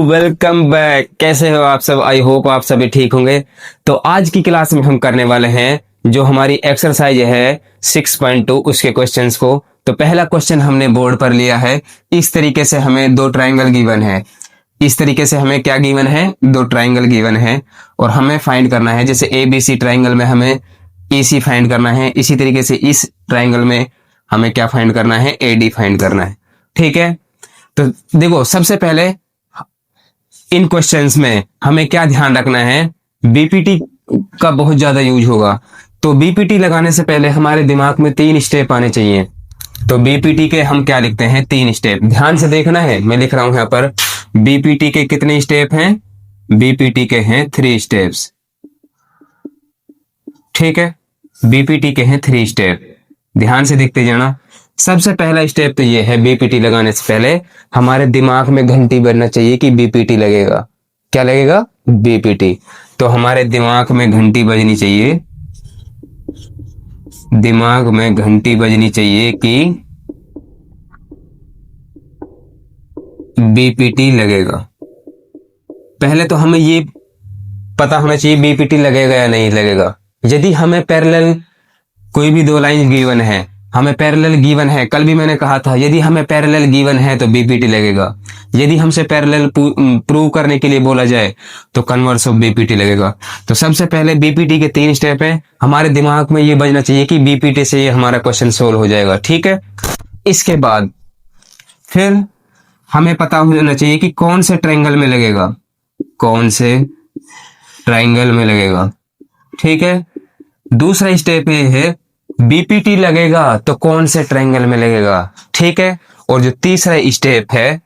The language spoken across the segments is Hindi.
Welcome back. कैसे हो आप सब? आई होप आप सभी ठीक होंगे। तो आज की क्लास में हम करने वाले हैं जो हमारी एक्सरसाइज है 6.2 उसके क्वेश्चंस को। तो पहला क्वेश्चन हमने बोर्ड पर लिया है। इस तरीके से हमें दो ट्राइंगल गिवन है। इस तरीके से हमें क्या गिवन है? दो ट्राइंगल गिवन है और हमें फाइंड करना है। जैसे ABC ट्राइंगल में हमें AC फाइंड करना है, इसी तरीके से इस ट्राइंगल में हमें क्या फाइंड करना है? AD फाइंड करना है। ठीक है, तो देखो सबसे पहले इन क्वेश्चंस में हमें क्या ध्यान रखना है? बीपीटी का बहुत ज्यादा यूज होगा। तो बीपीटी लगाने से पहले हमारे दिमाग में 3 स्टेप आने चाहिए। तो बीपीटी के हम क्या लिखते हैं? 3 स्टेप। ध्यान से देखना है, मैं लिख रहा हूं यहां पर। बीपीटी के कितने स्टेप हैं? बीपीटी के हैं 3 स्टेप्स। ठीक है, बीपीटी के हैं 3 स्टेप। ध्यान से देखते जाना। सबसे पहला स्टेप तो ये है, बीपीटी लगाने से पहले हमारे दिमाग में घंटी बजना चाहिए कि बीपीटी लगेगा। क्या लगेगा? बीपीटी। तो हमारे दिमाग में घंटी बजनी चाहिए, दिमाग में घंटी बजनी चाहिए कि बीपीटी लगेगा। पहले तो हमें ये पता होना चाहिए बीपीटी लगेगा या नहीं लगेगा। यदि हमें पैरेलल कोई भी दो लाइन गिवन है, हमें पैरेलल गिवन है, कल भी मैंने कहा था यदि हमें पैरेलल गिवन है तो बीपीटी लगेगा। यदि हमसे पैरेलल प्रूव करने के लिए बोला जाए तो कन्वर्स ऑफ बीपीटी लगेगा। तो सबसे पहले बीपीटी के 3 स्टेप हैं। हमारे दिमाग में ये बजना चाहिए कि बीपीटी से ये हमारा क्वेश्चन सोल्व हो जाएगा। ठीक है, इसके बाद फिर हमें पता होना चाहिए कि कौन से ट्रायंगल में लगेगा, कौन से ट्रायंगल में लगेगा। ठीक है, दूसरा स्टेप ये है बीपीटी लगेगा तो कौन से ट्रायंगल में लगेगा। ठीक है, और जो तीसरा स्टेप है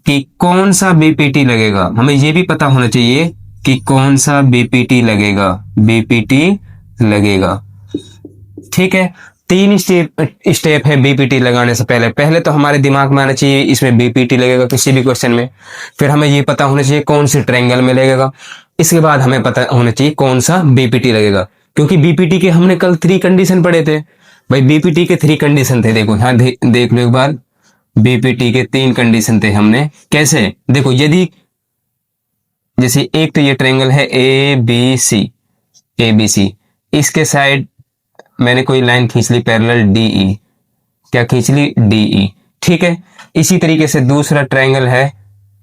कि कौन सा बीपीटी लगेगा, हमें यह भी पता होना चाहिए कि कौन सा बीपीटी लगेगा, बीपीटी लगेगा। ठीक है, 3 स्टेप है बीपीटी लगाने से पहले। पहले तो हमारे दिमाग में आना चाहिए इसमें बीपीटी लगेगा किसी भी क्वेश्चन में। फिर हमें ये पता होना चाहिए कौन से ट्रायंगल में लगेगा। इसके बाद हमें पता होना चाहिए कौन सा बीपीटी लगेगा, क्योंकि बीपीटी के हमने कल 3 कंडीशन पढ़े थे भाई। बीपीटी के 3 कंडीशन थे। देखो यहाँ देख लो एक बार, बीपीटी के 3 कंडीशन थे। हमने कैसे देखो, यदि जैसे एक तो ये ट्रायंगल है ABC, ABC, इसके साइड मैंने कोई लाइन खींच ली पैरेलल DE। क्या खींच ली? DE। ठीक है, इसी तरीके से दूसरा ट्रायंगल है,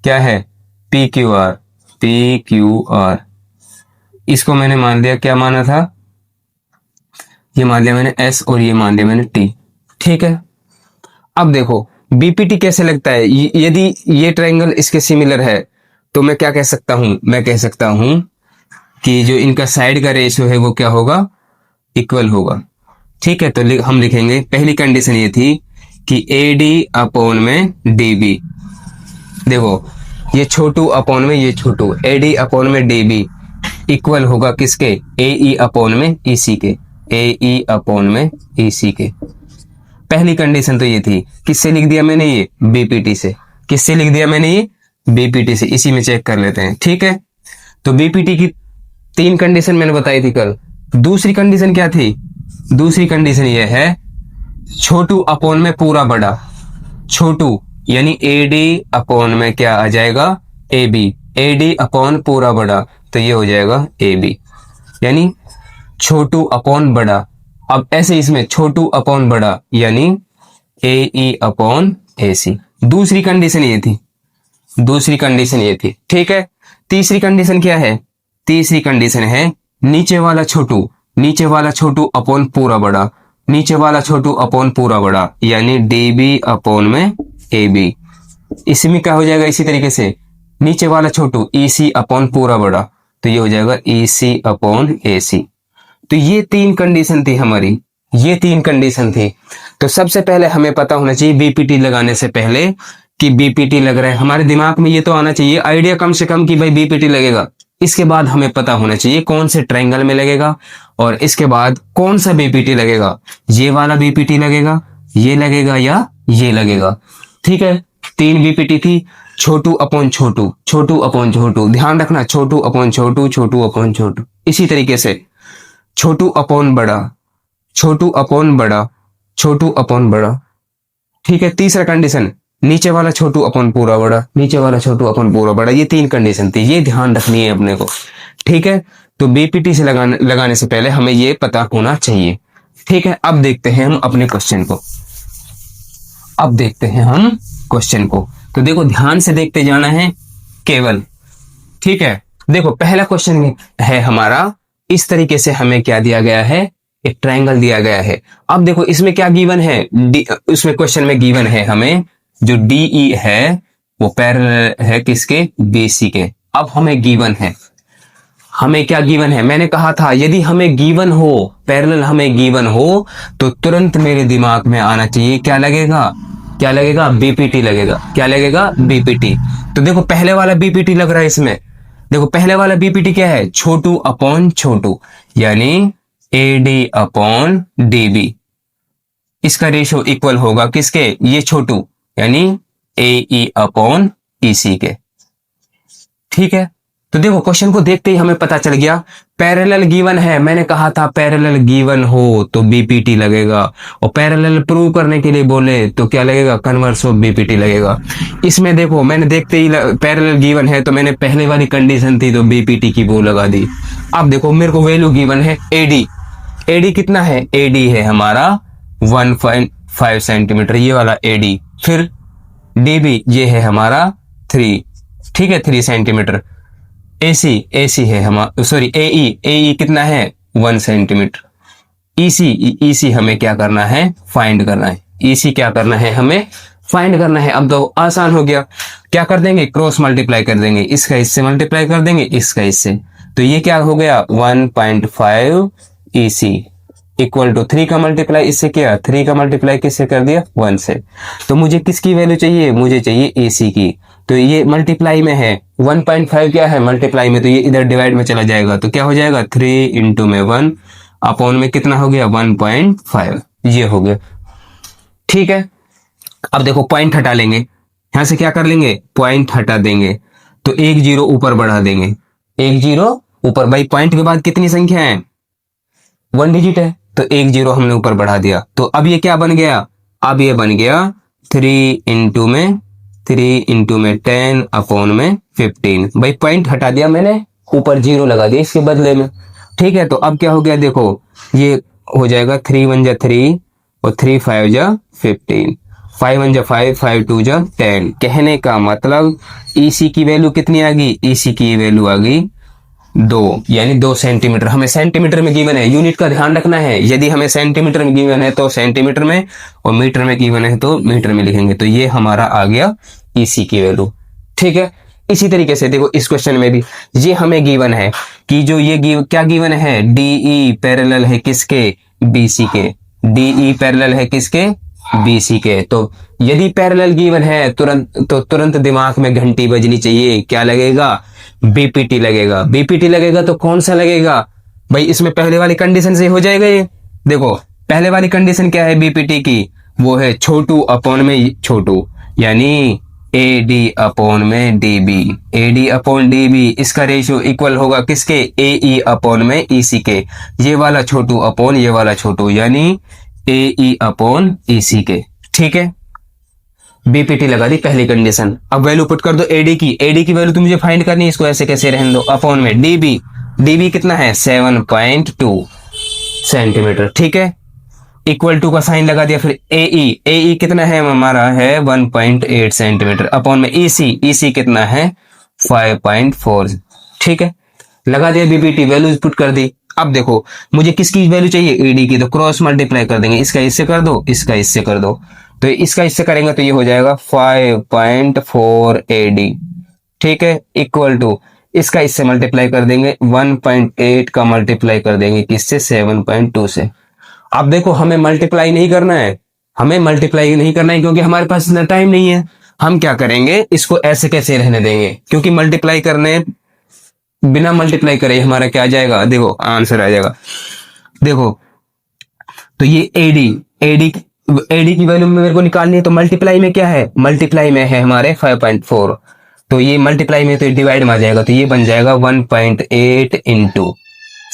क्या है? PQR, PQR। इसको मैंने मान लिया, क्या माना था? ये मान लिया मैंने S और ये मान लिया मैंने T। ठीक है, अब देखो बीपीटी कैसे लगता है। यदि ये ट्रायंगल इसके सिमिलर है तो मैं क्या कह सकता हूं? मैं कह सकता हूं कि जो इनका साइड का रेशियो है वो क्या होगा? इक्वल होगा। ठीक है, तो हम लिखेंगे पहली कंडीशन ये थी कि AD अपॉन में DB। देखो ये छोटू अपॉन में ये छोटू, AD अपॉन में DB इक्वल होगा किसके? AE अपॉन में EC के, AE अपॉन में EC के। पहली कंडीशन तो ये थी। किससे लिख दिया मैंने? ये बीपीटी से। किससे लिख दिया मैंने? ये बीपीटी से। इसी में चेक कर लेते हैं। ठीक है, तो बीपीटी की 3 कंडीशन मैंने बताई थी कल। दूसरी कंडीशन क्या थी? दूसरी कंडीशन ये है छोटू अपॉन में पूरा बड़ा। छोटू यानी AD अपॉन में क्या आ जाएगा? AB। AD अपॉन पूरा बड़ा तो ये हो जाएगा AB, यानी छोटू अपॉन बड़ा। अब ऐसे इसमें छोटू अपॉन बड़ा यानी AE अपॉन AC। दूसरी कंडीशन ये थी, दूसरी कंडीशन ये थी। ठीक है, तीसरी कंडीशन क्या है? तीसरी कंडीशन है नीचे वाला छोटू, नीचे वाला छोटू अपॉन पूरा बड़ा, नीचे वाला छोटू अपॉन पूरा बड़ा यानी DB अपॉन में AB। इसमें क्या हो जाएगा? इसी तरीके से नीचे वाला छोटू EC अपॉन पूरा बड़ा तो ये हो जाएगा EC अपॉन AC। तो ये 3 कंडीशन थी हमारी, ये 3 कंडीशन थी। तो सबसे पहले हमें पता होना चाहिए बीपीटी लगाने से पहले कि बीपीटी लग रहा है। हमारे दिमाग में ये तो आना चाहिए आइडिया कम से कम कि भाई बीपीटी लगेगा। इसके बाद हमें पता होना चाहिए कौन से ट्रायंगल में लगेगा और इसके बाद कौन सा बीपीटी लगेगा। ये वाला बीपीटी लगेगा, ये लगेगा या ये लगेगा। ठीक है, 3 बीपीटी थी। छोटू अपॉन छोटू, छोटू अपॉन छोटू, ध्यान रखना छोटू अपॉन छोटू, छोटू अपॉन छोटू। इसी तरीके से छोटू अपॉन बड़ा, छोटू अपॉन बड़ा, छोटू अपॉन बड़ा। ठीक है, तीसरा कंडीशन नीचे वाला छोटू अपन पूरा बड़ा, नीचे वाला छोटू अपन पूरा बड़ा, ये 3 कंडीशन थी, ये ध्यान रखनी है अपने को। ठीक है, तो बीपीटी से लगाने से पहले हमें ये पता होना चाहिए। ठीक है, अब देखते हैं हम अपने क्वेश्चन को, अब देखते हैं हम क्वेश्चन को। तो देखो ध्यान से देखते जाना है केवल। ठीक है, देखो पहला क्वेश्चन है हमारा, इस तरीके से हमें क्या दिया गया है, एक ट्रायंगल दिया गया है। अब देखो इसमें क्या गिवन है, उसमें क्वेश्चन में गिवन है हमें जो डीई है वो पैरेलल है किसके, बीसी के। अब हमें गिवन है, हमें क्या गिवन है, मैंने कहा था यदि हमें गिवन हो, पैरेलल हमें गिवन हो, तो तुरंत मेरे दिमाग में आना चाहिए क्या लगेगा, क्या लगेगा, बीपीटी लगेगा। क्या लगेगा, बीपीटी। तो देखो पहले वाला बीपीटी लग रहा है इसमें, देखो पहले वाला बीपीटी क्या है, छोटू अपॉन छोटू, यानी एडी अपॉन डीबी। इसका रेशियो इक्वल होगा किसके, ये छोटू यानी एई अपॉन ईसी के। ठीक है, तो देखो क्वेश्चन को देखते ही हमें पता चल गया पैरेलल गिवन है, मैंने कहा था पैरेलल गिवन हो तो बीपीटी लगेगा, और पैरेलल प्रूव करने के लिए बोले तो क्या लगेगा, कन्वर्स ऑफ बीपीटी लगेगा। इसमें देखो मैंने देखते ही पैरेलल गिवन है तो मैंने पहले वाली कंडीशन थी तो बीपीटी की वो लगा दी। अब देखो मेरे को वैल्यू गिवन है एडी, एडी कितना है, एडी है हमारा 1.5 सेंटीमीटर, ये वाला एडी। फिर डीबी ये है हमारा 3, ठीक है 3 सेंटीमीटर। एसी, एसी है हमारा, सॉरी एई, एई कितना है 1 सेंटीमीटर। ईसी, ईसी हमें क्या करना है, फाइंड करना है। ईसी क्या करना है, हमें फाइंड करना है। अब तो आसान हो गया, क्या कर देंगे, क्रॉस मल्टीप्लाई कर देंगे, इसका इससे मल्टीप्लाई कर देंगे, इसका इससे, तो ये क्या हो गया 1.5 ईसी इक्वल टू 3 का मल्टीप्लाई इससे किया, 3 का मल्टीप्लाई किससे कर दिया, 1 से। तो मुझे किसकी वैल्यू चाहिए, मुझे चाहिए एसी की। तो ये मल्टीप्लाई में है, 1.5 क्या है मल्टीप्लाई में, तो ये इधर डिवाइड में चला जाएगा, तो क्या हो जाएगा 3 इंटू में 1 अपॉन में कितना हो गया 1.5, ये हो गया। ठीक है, अब देखो पॉइंट हटा लेंगे, यहां से क्या कर लेंगे, पॉइंट हटा देंगे, तो 1 0 ऊपर बढ़ा देंगे, 1 0 ऊपर, भाई पॉइंट के बाद कितनी संख्या है, 1 डिजिट है, तो 1 0 हमने ऊपर बढ़ा दिया। तो अब ये क्या बन गया, अब ये बन गया 3 इंटू में 10 अपॉन में 15, भाई पॉइंट हटा दिया मैंने, ऊपर 0 लगा दिया इसके बदले में। ठीक है, तो अब क्या हो गया, देखो ये हो जाएगा 3 1 जा 3 और 3 5 जा 15, 5 1 जा 5, 5 2 जा 10। कहने का मतलब ईसी की वैल्यू कितनी आ गई, ईसी की वैल्यू आ गई 2, यानी 2 सेंटीमीटर। हमें सेंटीमीटर में गिवन है, यूनिट का ध्यान रखना है, यदि हमें सेंटीमीटर में गिवन है तो सेंटीमीटर में, और मीटर में गिवन है तो मीटर में लिखेंगे। तो ये हमारा आ गया ईसी की वैल्यू। ठीक है, इसी तरीके से देखो इस क्वेश्चन में भी ये हमें गिवन है कि जो ये क्या गिवन है, डीई पैरेलल है किसके, बीसी के, डीई पैरेलल है किसके, बीसी के। तो यदि पैरेलल गिवन है तुरंत दिमाग में घंटी बजनी चाहिए, क्या लगेगा, बीपीटी लगेगा। बीपीटी लगेगा तो कौन सा लगेगा भाई, इसमें पहले वाली कंडीशन से हो जाएगा ये। देखो पहले वाली कंडीशन क्या है बीपीटी की, वो है छोटू अपॉन में छोटू, यानी एडी अपॉन में डीबी, एडी अपॉन डीबी, इसका रेशियो इक्वल होगा किसके, एई अपॉन में ईसी के। ये वाला छोटू अपॉन ये वाला छोटू, यानी एई अपॉन ईसी के। ठीक है, बीपीटी लगा दी पहली कंडीशन। अब वैल्यू पुट कर दो एडी की, एडी की वैल्यू तो मुझे फाइंड करनी है, इसको ऐसे कैसे रहने दो, अपॉन में डीबी, डीबी कितना है 7.2 सेंटीमीटर। ठीक है, इक्वल टू का साइन लगा दिया। फिर एई, एई कितना है हमारा है 1.8 सेंटीमीटर, अपॉन में ईसी, ईसी कितना है 5.4। ठीक है, लगा दिया बीपीटी, वैल्यूज पुट कर दी। अब देखो मुझे किसकी वैल्यू चाहिए, एडी की, तो क्रॉस मल्टीप्लाई कर देंगे, इसका इससे कर दो, इसका इससे कर दो, तो इसका इससे करेंगे तो ये हो जाएगा 5.4 एडी। ठीक है, इक्वल टू इसका इससे मल्टीप्लाई कर देंगे, 1.8 का मल्टीप्लाई कर देंगे किससे, 7.2 से। अब देखो हमें मल्टीप्लाई नहीं करना है, हमें मल्टीप्लाई नहीं करना है क्योंकि हमारे पास इतना टाइम नहीं है। हम क्या करेंगे, इसको ऐसे कैसे रहने देंगे, क्योंकि मल्टीप्लाई करने, बिना मल्टीप्लाई करे हमारा क्या आ जाएगा, देखो आंसर आ जाएगा। देखो तो ये एडी, एडी की वैल्यू मेरे को निकालनी है, तो मल्टीप्लाई में क्या है, मल्टीप्लाई में है हमारे 5.4, तो ये मल्टीप्लाई में तो डिवाइड में आ जाएगा, तो ये बन जाएगा 1.8 इंटू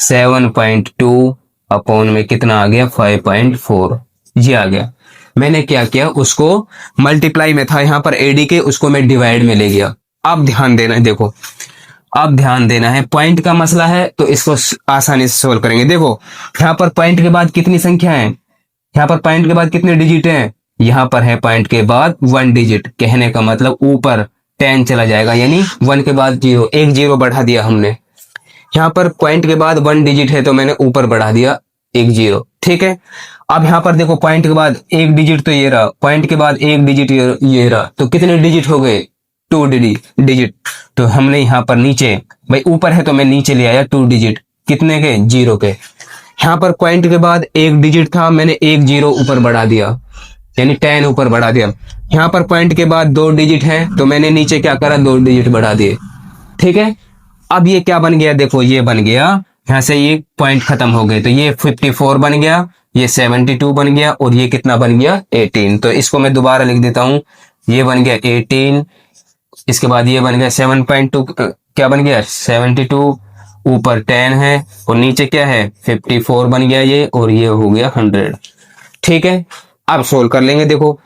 7.2 अपॉन में कितना आ गया 5.4, ये आ गया। मैंने क्या किया, उसको मल्टीप्लाई में था यहाँ पर एडी के, उसको मैं डिवाइड में ले गया। अब ध्यान देना है, देखो अब ध्यान देना है, पॉइंट का मसला है तो इसको आसानी से सोल्व करेंगे। देखो यहाँ पर पॉइंट के बाद कितनी संख्या है, यहाँ पर पॉइंट के बाद कितने डिजिट हैं, यहाँ पर है पॉइंट के बाद 1 डिजिट, कहने का मतलब ऊपर 10 चला जाएगा, यानी 1 के बाद 0, एक 0 बढ़ा दिया हमने। यहाँ पर पॉइंट के बाद 1 डिजिट है तो मैंने ऊपर बढ़ा दिया एक 0, ठीक है। अब यहाँ पर देखो पॉइंट के बाद एक डिजिट तो ये रहा, पॉइंट के बाद एक डिजिट ये रहा, तो कितने डिजिट हो गए, 2 डिजिट। तो हमने यहाँ पर नीचे, भाई ऊपर है तो मैं नीचे ले आया 2 डिजिट, कितने के, 0 के। यहाँ पर पॉइंट के बाद एक डिजिट था, मैंने एक 0 ऊपर बढ़ा दिया, यानी 10 ऊपर बढ़ा दिया। यहाँ पर पॉइंट के बाद 2 डिजिट है तो मैंने नीचे क्या करा, 2 डिजिट बढ़ा दिए, ठीक है। अब ये क्या बन गया, देखो ये बन गया, यहाँ से ये पॉइंट खत्म हो गए, तो ये 54 बन गया, ये 72 बन गया, और ये कितना बन गया, 18। तो इसको मैं दोबारा लिख देता हूं, ये बन गया 18, इसके बाद ये बन गया 7.2, क्या बन गया 72, ऊपर 10 है और नीचे क्या है 54 बन गया ये, और ये हो गया 100, ठीक है। अब सोल्व कर लेंगे, देखो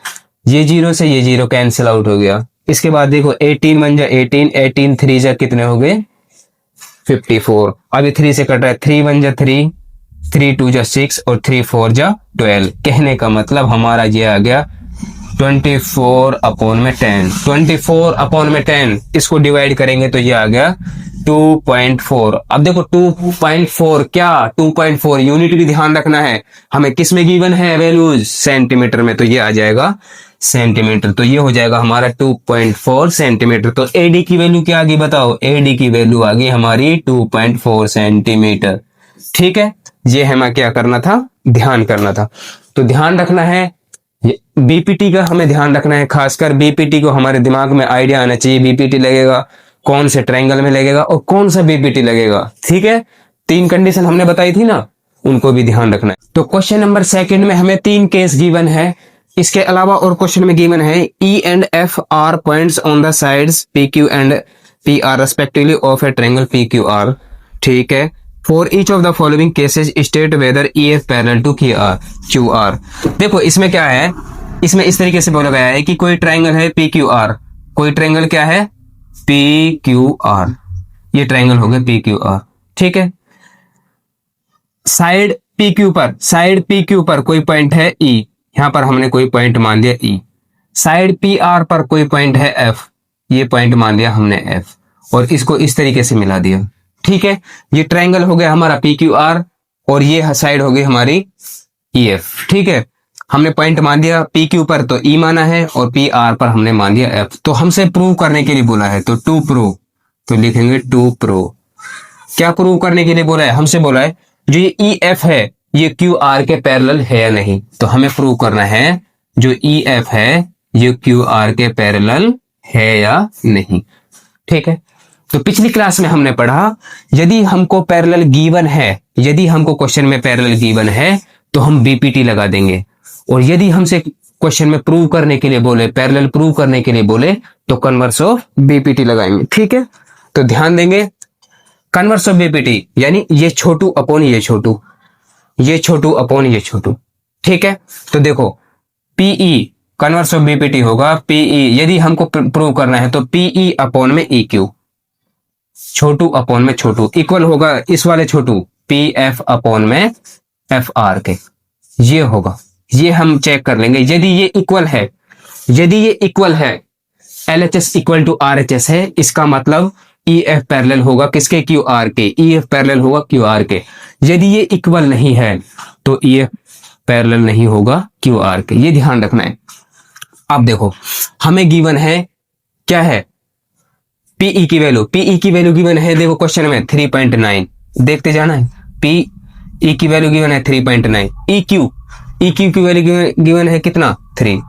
ये 0 से ये 0 कैंसिल आउट हो गया। इसके बाद देखो 18 बन जाए 18, 18 3 जा कितने हो गए 54, अभी 3 से कट रहा है, 3 1 जा 3, 3 2 जा 6 और 3 4 जा 12, कहने का मतलब हमारा ये आ गया 24 अपॉन में 10, 24 अपॉन में 10, इसको डिवाइड करेंगे तो ये आ गया 2.4। अब देखो 2.4 क्या, 2.4 यूनिट भी ध्यान रखना है हमें, किस में गिवन है वैल्यूज, सेंटीमीटर में, तो ये आ जाएगा सेंटीमीटर, तो ये हो जाएगा हमारा 2.4 सेंटीमीटर। तो एडी की वैल्यू क्या आ गई बताओ, एडी की वैल्यू आ गई हमारी 2.4 सेंटीमीटर, ठीक है। ये हमें क्या करना था, ध्यान करना था। तो ध्यान रखना है बीपीटी का, हमें ध्यान रखना है, खासकर बीपीटी को हमारे दिमाग में आइडिया आना चाहिए, बीपीटी लगेगा कौन से ट्रायंगल में लगेगा और कौन सा बीपीटी लगेगा, ठीक है। 3 कंडीशन हमने बताई थी ना, उनको भी ध्यान रखना है। तो क्वेश्चन नंबर 2 में हमें 3 केस गिवन है, इसके अलावा और क्वेश्चन में गिवन है E and F are points on the sides PQ and PR respectively of a triangle PQR, ठीक है। For each of the following cases state whether EF parallel to QR। देखो इसमें क्या है, इसमें इस तरीके से बोला गया है कि कोई ट्रायंगल है PQR, कोई ट्रायंगल क्या है PQR, ये ट्रायंगल हो गया PQR, ठीक है। साइड PQ पर कोई पॉइंट है E, यहां पर हमने कोई पॉइंट मान दिया E। साइड PR पर कोई पॉइंट है F, ये पॉइंट मान लिया हमने F, और इसको इस तरीके से मिला दिया, ठीक है। ये ट्रायंगल हो गया हमारा PQR और ये साइड हो गई हमारी EF, ठीक है। हमने पॉइंट मान दिया PQ पर तो E माना है, और PR पर हमने मान दिया F। तो हमसे प्रूव करने के लिए बोला है, तो टू प्रूव, तो लिखेंगे टू प्रूव। क्या प्रूव करने के लिए बोला है, हमसे बोला है जो ये EF है ये QR के पैरेलल है या नहीं, तो हमें प्रूव करना है जो EF है ये QR के पैरेलल है या नहीं, ठीक है। तो पिछली क्लास में हमने पढ़ा यदि हमको पैरेलल गिवन है, यदि हमको क्वेश्चन में पैरेलल गिवन है तो हम बीपीटी लगा देंगे, और यदि हमसे क्वेश्चन में प्रूव करने के लिए बोले, पैरेलल प्रूव करने के लिए बोले, तो कन्वर्स ऑफ बीपीटी लगाएंगे, ठीक है। तो ध्यान देंगे कन्वर्स ऑफ बीपीटी यानी ये छोटू अपॉन ये छोटू, ये छोटू अपॉन ये छोटू, ठीक है। तो देखो पीई कन्वर्स ऑफ बीपीटी होगा पीई, यदि हमको प्रूव करना है तो पीई अपॉन में EQ, छोटू अपॉन में छोटू, इक्वल होगा इस वाले छोटू PF अपॉन में FR के, ये होगा, ये हम चेक कर लेंगे। यदि ये इक्वल है, यदि ये इक्वल है, LHS इक्वल टू RHS है, इसका मतलब EF पैरेलल होगा किसके, QR के, EF पैरेलल होगा QR के। यदि ये इक्वल नहीं है तो EF पैरेलल नहीं होगा QR के, ये ध्यान रखना है। अब देखो हमें गिवन है क्या है, PE की वैल्यू गिवन है, देखो क्वेश्चन में 3.9, देखते जाना है। PE की वैल्यू गिवन है 3.9, EQ की वैल्यू गिवन है कितना 3,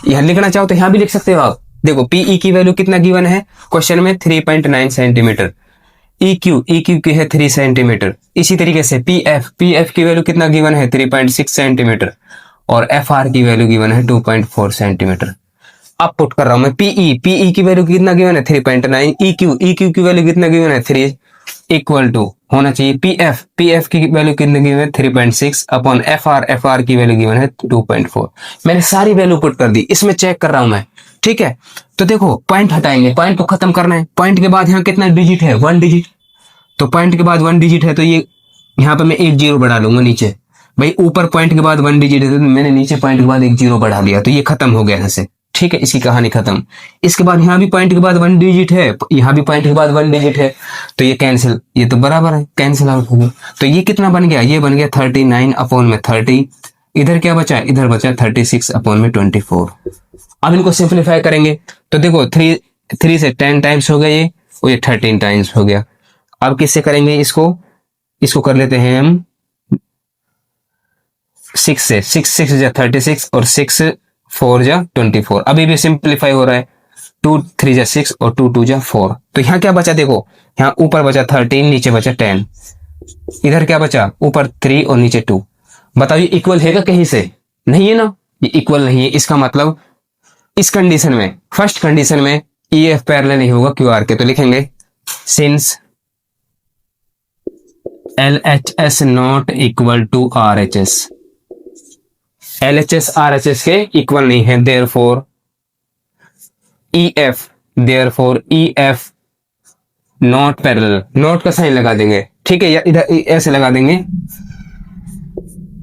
यहां लिखना चाहो तो यहां भी लिख सकते हो आप। देखो PE की वैल्यू कितना गिवन है क्वेश्चन में 3.9 सेंटीमीटर, EQ की है 3 सेंटीमीटर। इसी तरीके से PF की वैल्यू कितना गिवन है 3.6 सेंटीमीटर, और FR की वैल्यू गिवन है 2.4 सेंटीमीटर। अब पुट कर रहा हूं मैं PE की वैल्यू कितना गिवन है 3.9, EQ की वैल्यू कितना गिवन है 3 इक्वल टू होना चाहिए पी एफ की वैल्यू कितनी गिवन है 3.6 अपॉन एफ आर की वैल्यू गिवन है 2.4। मैंने सारी वैल्यू पुट कर दी, इसमें चेक कर रहा हूं मैं, ठीक है। तो देखो पॉइंट हटाएंगे, पॉइंट को खत्म करना है, पॉइंट के बाद यहाँ कितना डिजिट है 1 डिजिट, तो पॉइंट के बाद 1 डिजिट है तो ये यहाँ पे मैं एक जीरो बढ़ा लूंगा नीचे, भाई ऊपर पॉइंट के बाद 1 डिजिट है तो मैंने नीचे पॉइंट के बाद एक जीरो बढ़ा दिया, तो ये खत्म हो गया यहाँ से, ठीक है, इसकी कहानी खत्म। इसके बाद यहाँ भी पॉइंट के बाद 1 डिजिट है, यहाँ भी पॉइंट के बाद 1 डिजिट है, तो ये कैंसिल, ये तो बराबर है, कैंसिल आउट हो गया। तो ये कितना बन गया, ये बन गया 39 अपॉन में 30, इधर क्या बचा, इधर बचा 36 अपॉन में 24। अब इनको सिंप्लीफाई करेंगे तो देखो 3 से 10 टाइम्स हो गया ये, और ये 13 टाइम्स हो गया। अब किससे करेंगे इसको कर लेते हैं हम 6 से, 6 जा 36 और 6 4 जा 24, अभी भी सिंप्लीफाई हो रहा है, 2 3 जा 6 और 2 2 जा 4। तो यहाँ क्या बचा, देखो यहाँ ऊपर बचा 13, नीचे बचा 10, इधर क्या बचा, ऊपर 3 और नीचे 2। बताओ ये इक्वल है क्या कहीं से, नहीं है ना, ये इक्वल नहीं है। इसका मतलब इस कंडीशन में, फर्स्ट कंडीशन में ई एफ पैरेलल नहीं होगा क्यू आर के, तो लिखेंगे since LHS not equal to RHS, LHS RHS के इक्वल नहीं है, therefore EF not parallel, not का साइन लगा देंगे, ठीक है, या इधर ऐसे लगा देंगे,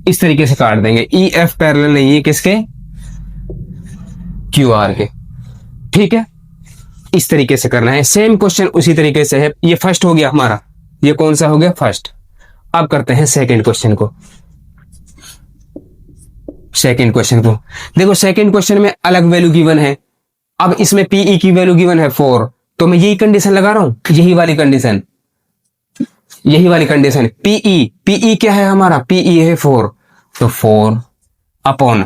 इस तरीके से काट देंगे, EF पैरेलल नहीं है किसके, QR के, ठीक है, इस तरीके से करना है। सेम क्वेश्चन उसी तरीके से है, ये फर्स्ट हो गया हमारा, ये कौन सा हो गया, फर्स्ट। अब करते हैं सेकंड क्वेश्चन को। देखो सेकंड क्वेश्चन में अलग वैल्यू गिवन है, अब इसमें PE की वैल्यू गिवन है 4, तो मैं यही कंडीशन लगा रहा हूं, यही वाली कंडीशन PE क्या है हमारा, PE है 4, तो 4 अपॉन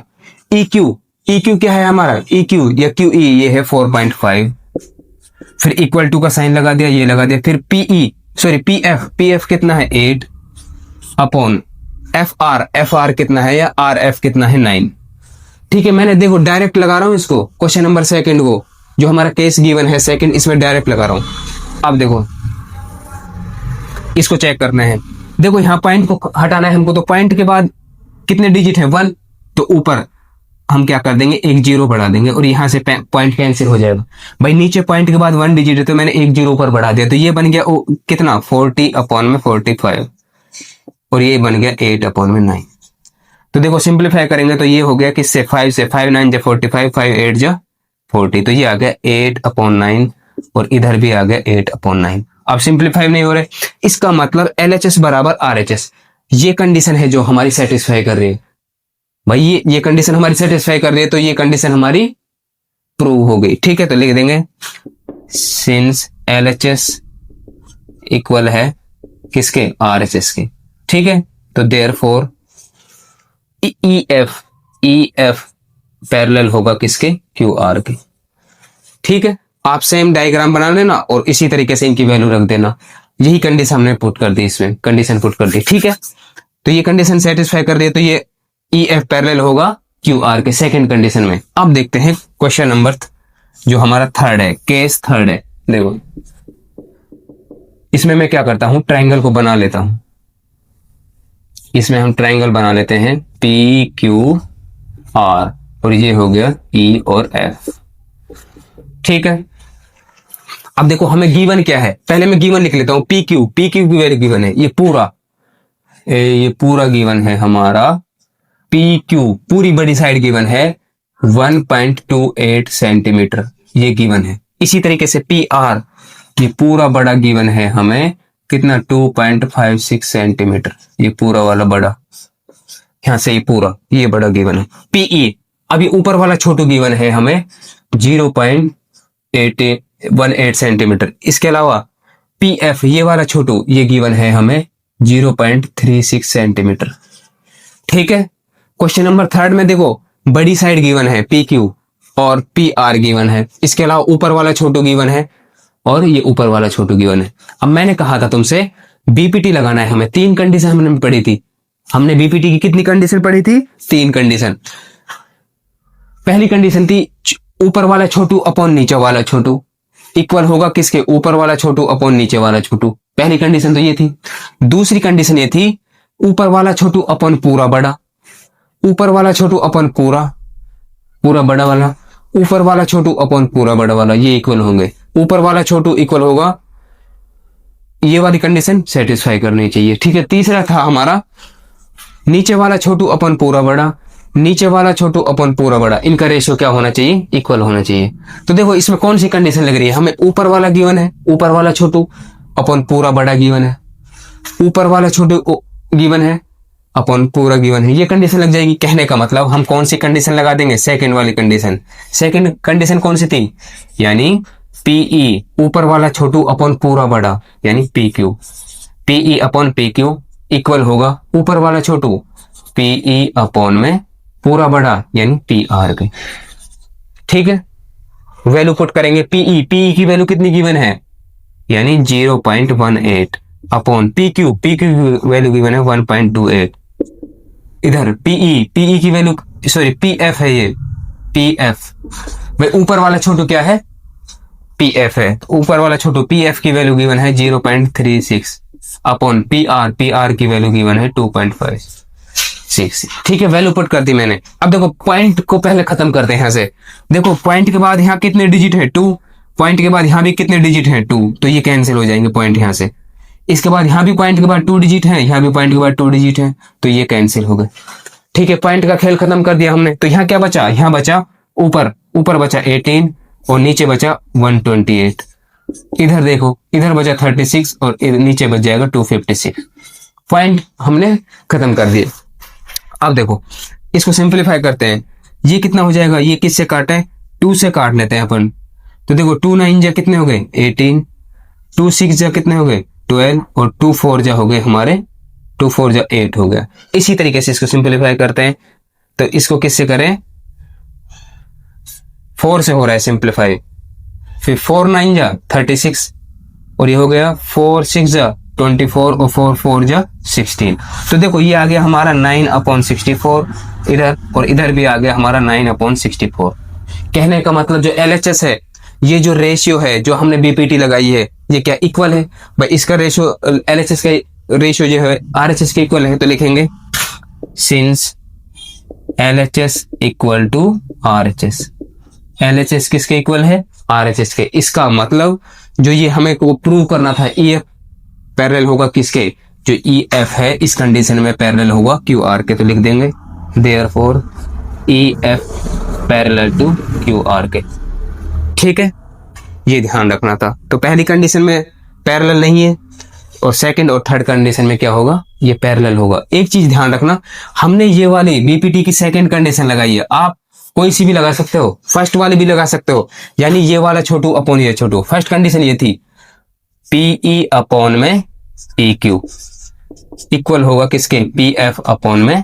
EQ क्या है हमारा, EQ या QE ये है 4.5, फिर इक्वल टू का साइन लगा दिया, ये लगा दिया, फिर PF कितना है 8 अपॉन FR कितना है, या RF कितना है 9, ठीक है। मैंने देखो डायरेक्ट लगा रहा हूं इसको, क्वेश्चन नंबर सेकंड को, जो हमारा केस गिवन है सेकंड, इसमें डायरेक्ट लगा रहा हूं। अब देखो इसको चेक करना है, देखो यहाँ पॉइंट को हटाना है हमको, तो पॉइंट के बाद कितने डिजिट है 1, तो ऊपर हम क्या कर देंगे, एक जीरो बढ़ा देंगे, और यहां से पॉइंट कैंसिल हो जाएगा। भाई नीचे पॉइंट के बाद 1 डिजिट है, तो मैंने एक जीरो ऊपर बढ़ा दिया, तो ये बन गया कितना 40 अपॉन में 45, और ये बन गया 8 अपॉन में 9। तो देखो सिंप्लीफाई करेंगे तो ये हो गया किससे, 5 से, 5 9 जा 45, 5 8 जा 40, तो ये आ गया 8 अपॉन 9, और इधर भी आ गया 8 अपॉन 9। अब सिंप्लीफाई नहीं हो रहे, इसका मतलब LHS बराबर RHS, ये कंडीशन है जो हमारी सेटिस्फाई कर रही है। भाई ये कंडीशन हमारी सेटिस्फाई कर रही है, तो ये कंडीशन हमारी प्रूव हो गई, ठीक है। तो लिख देंगे सिंस LHS इक्वल है किसके, RHS के, ठीक है। तो देयरफॉर EF पैरेलल होगा किसके, QR के, ठीक है। आप सेम डायग्राम बना लेना और इसी तरीके से इनकी वैल्यू रख देना, यही कंडीशन हमने पुट कर दी, इसमें कंडीशन पुट कर दी, ठीक है। तो ये कंडीशन सेटिस्फाई कर रही है, तो ये EF पैरेलल होगा QR के सेकंड कंडीशन में। अब देखते हैं क्वेश्चन नंबर जो हमारा थर्ड है, केस थर्ड है। देखो इसमें मैं क्या करता हूं, ट्रायंगल को बना लेता हूं, इसमें हम ट्रायंगल बना लेते हैं PQR, और ये हो गया E और F, ठीक है। अब देखो हमें गिवन क्या है, पहले मैं गिवन लिख लेता हूं, PQ की वैल्यू गिवन है, ये पूरा गिवन है हमारा, PQ पूरी बड़ी साइड गिवन है 1.28 सेंटीमीटर, ये गिवन है। इसी तरीके से PR ये पूरा बड़ा गिवन है हमें कितना, 2.56 सेंटीमीटर, ये पूरा वाला बड़ा, यहां से ये पूरा ये बड़ा गिवन है। PE अभी ऊपर वाला छोटू गिवन है हमें 0.18 सेंटीमीटर। इसके अलावा PF ये वाला छोटू ये गिवन है हमें 0.36 सेंटीमीटर, ठीक है। क्वेश्चन नंबर थर्ड में देखो बड़ी साइड गिवन है PQ और PR गिवन है, इसके अलावा ऊपर वाला छोटू गिवन है और ये ऊपर वाला छोटू गिवन है। अब मैंने कहा था तुमसे BPT लगाना है हमें, 3 कंडीशन हमने पढ़ी थी, हमने BPT की कितनी कंडीशन पढ़ी थी, 3 कंडीशन। पहली कंडीशन थी ऊपर वाला छोटू अपॉन नीचे वाला छोटू, इक्वल होगा किसके, ऊपर वाला छोटू अपॉन नीचे वाला छोटू। पहली कंडीशन तो ये थी। दूसरी कंडीशन ये थी ऊपर वाला छोटू अपॉन पूरा बड़ा, ऊपर वाला छोटू अपॉन पूरा बड़ा वाला, ऊपर वाला छोटू अपॉन पूरा बड़ा वाला, ये इक्वल होंगे। ऊपर वाला छोटू इक्वल होगा, ये वाली कंडीशन सेटिस्फाई करनी चाहिए। ठीक है, तीसरा था हमारा नीचे वाला छोटू अपॉन पूरा बड़ा, नीचे वाला छोटू अपॉन पूरा बड़ा, इनका रेशियो क्या होना चाहिए, इक्वल होना चाहिए। तो देखो इसमें कौन सी कंडीशन लग रही है हमें, ऊपर वाला गिवन है, ऊपर वाला छोटू अपॉन पूरा बड़ा गिवन है, ऊपर वाला छोटू गिवन है अपॉन पूरा गिवन है, ये कंडीशन लग जाएगी। कहने का मतलब हम कौन सी कंडीशन लगा देंगे, सेकंड वाली कंडीशन। सेकंड कंडीशन कौन सी थी, यानी पीई ऊपर वाला छोटू अपॉन पूरा बड़ा, यानी P Q, PE upon P Q equal होगा ऊपर वाला छोटू पीई अपॉन में पूरा बड़ा, यानी पी आर के। ठीक है, वैल्यू पुट करेंगे। पीई, पीई की वैल्यू कितनी गिवन है, यानी 0.18 upon P Q, P Q की वैल्यू गिवन है 1.28। इधर पीई, पीई की वैल्यू सॉरी पीएफ है, ये पीएफ भाई ऊपर वाला छोटू क्या है, पीएफ है, तो ऊपर वाला छोटू पीएफ की वैल्यू गिवन है 0.36 अपॉन पीआर, पीआर की वैल्यू गिवन है 2.56। ठीक है, वैल्यू पुट कर दी मैंने। अब देखो पॉइंट को पहले खत्म करते हैं यहाँ से। देखो पॉइंट के बाद यहाँ कितने डिजिट है, 2, पॉइंट के बाद यहाँ भी कितने डिजिट है, 2, तो ये कैंसिल हो जाएंगे पॉइंट यहाँ से। इसके बाद यहाँ भी पॉइंट के बाद 2 डिजिट है, यहाँ भी पॉइंट के बाद 2 डिजिट है, तो ये कैंसिल हो गए। ठीक है, पॉइंट का खेल खत्म कर दिया हमने। तो यहाँ क्या बचा, यहाँ बचा ऊपर बचा 18 और नीचे बचा 128। इधर देखो, इधर बचा 36 और नीचे बच जाएगा 256। पॉइंट हमने खत्म कर दिए। अब देखो इसको सिंपलीफाई करते हैं, ये कितना हो जाएगा, ये किससे काटे, 2 से काट लेते हैं अपन। तो देखो 2 9 जा कितने हो गए 18, 2 6 जा कितने हो गए 12 और 2 4 जा हो गए हमारे 2 4 जा 8 हो गया। इसी तरीके से इसको सिंपलीफाई करते हैं। तो इसको किससे करें, 4 से हो रहा है सिंपलीफाई, फिर 4 9 जा 36 और ये हो गया 4 6 जा 24 और 4 4 जा 16। तो देखो ये आ गया हमारा 9/64 इधर, और इधर भी आ गया हमारा 9/64। कहने का मतलब जो LHS है, ये जो रेशियो है जो हमने बीपीटी लगाई है, ये क्या इक्वल है भाई, इसका रेशियो LHS का रेशियो जो है RHS के इक्वल है। तो लिखेंगे since LHS equal to RHS, LHS किसके इक्वल है, RHS के। इसका मतलब जो ये हमें को प्रूव करना था, EF पैरेलल होगा किसके, जो EF है इस कंडीशन में पैरेलल होगा QR के। तो लिख देंगे therefore EF parallel to QR के। ठीक है, ये ध्यान रखना था। तो पहली कंडीशन में पैरेलल नहीं है और सेकंड और थर्ड कंडीशन में क्या होगा, ये पैरेलल होगा। एक चीज ध्यान रखना, हमने ये वाली बीपीटी की सेकंड कंडीशन लगाई है, आप कोई सी भी लगा सकते हो, फर्स्ट वाली भी लगा सकते हो, यानी ये वाला छोटू अपॉन ये छोटू। फर्स्ट कंडीशन ये थी पीई अपॉन में PQ इक्वल होगा किसके, PF अपॉन में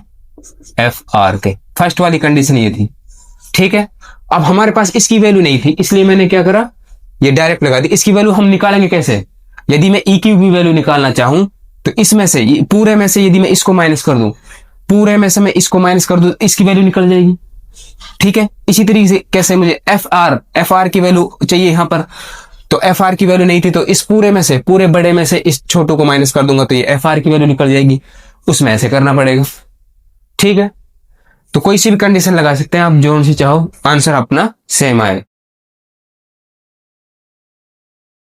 FR के। फर्स्ट वाली कंडीशन ये थी। ठीक है, अब हमारे पास इसकी वैल्यू नहीं थी, इसलिए मैंने क्या करा, ये डायरेक्ट लगा दी। इसकी वैल्यू हम निकालेंगे कैसे, यदि मैं EQ की वैल्यू निकालना चाहूं तो इसमें से पूरे में से यदि मैं इसको माइनस कर दूं, पूरे में से मैं इसको माइनस कर दूं, इसकी वैल्यू निकल जाएगी। ठीक है, इसी तरीके से कैसे मुझे FR की वैल्यू चाहिए यहां पर, तो FR की वैल्यू नहीं थी, तो इस पूरे में से, पूरे बड़े में से इस छोटू को माइनस कर दूंगा तो ये FR की वैल्यू निकल जाएगी, उसमें ऐसे करना पड़ेगा। ठीक है, तो कोई सी भी कंडीशन लगा सकते हैं आप, जो सी चाहो, आंसर अपना सेम आए।